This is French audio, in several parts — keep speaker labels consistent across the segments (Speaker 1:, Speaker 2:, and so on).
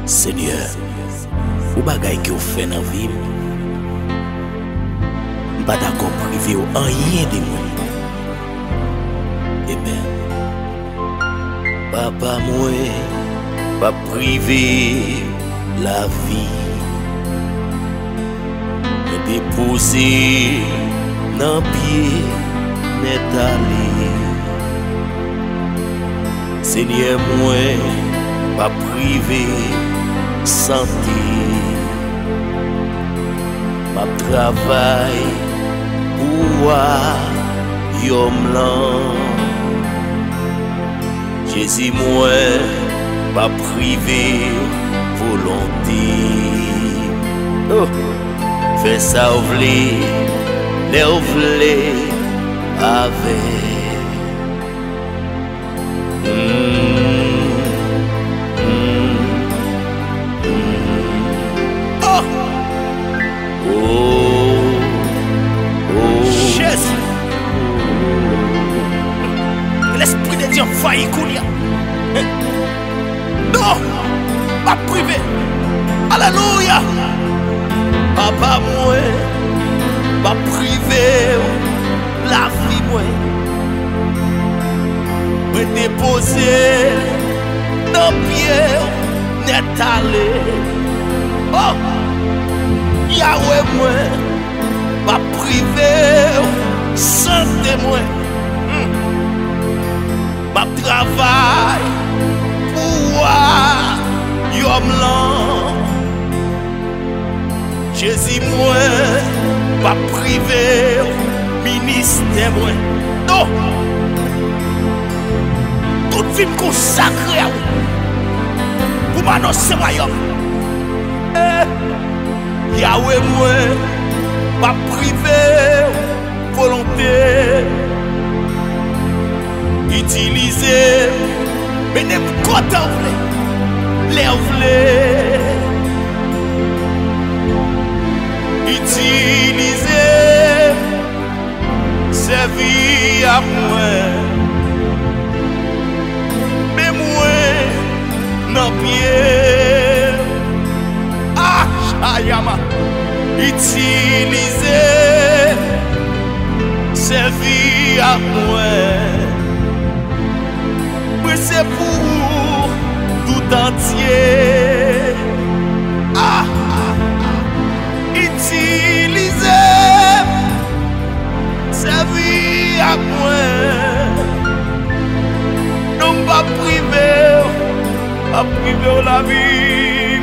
Speaker 1: Seigneur, ou bagay que vous faites dans la vie, je ne pas d'accord privé ou rien de moi. Amen. Papa, moi, pas privé la vie. Me déposer dans pied, n'est allé. Seigneur, moi, pas privé santé. Ma travail pour yom lan. Jésus, moi, pas privé volonté. Oh, fais ça ou vle, les ou vle avec.
Speaker 2: Jésus, l'Esprit de Dieu faillit couler. Non, pas privé. Alléluia. Papa, moi, pas privé la vie, moi. Me déposer dans pied, n'est allé. Oh, Yahweh, moi, pas privé, santé, moi. Ma travail pour yom lan. Jésus, moi, pas privé, ministère, moi. Non, toute vie consacrée à vous pour m'annoncer royaume. Yahweh, moi, pas privé, volonté. Utiliser, mais n'importe où, les vle. Utiliser, servir à moi. Mais moi, non pied. Ah, Chayama. Utiliser, servir à moi. C'est pour tout entier. Ah, utiliser, servir à moi. Non pas privé, pas privé la vie.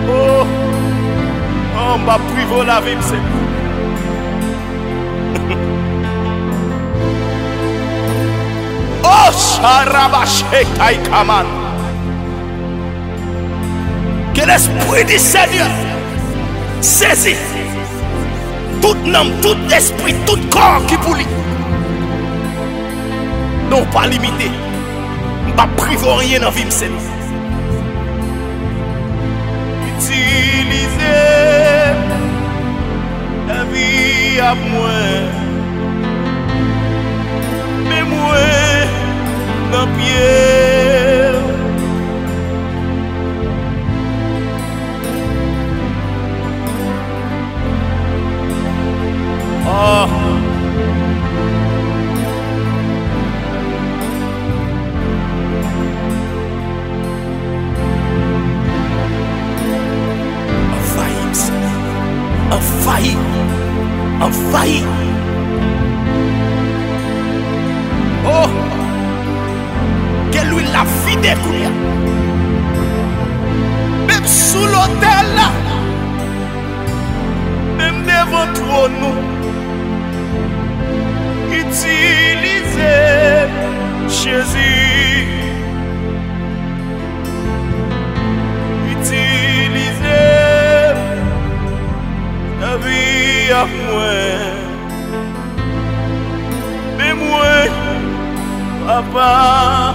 Speaker 2: Oh, on va priver la vie, c'est. Oh, Sharabashekay Kaman. Que l'Esprit du Seigneur saisit tout nom, tout esprit, tout corps qui pour lui. Non, pas limité. Pas priver rien dans la vie. Utiliser la vie à moi. Mais moi, dans pied. Oh. Envahi. Oh, quelle lui la vie des couilles. Même sous l'hôtel là, même devant toi nous, utiliser Jésus. Utiliser la vie à moi. Mais moi, papa,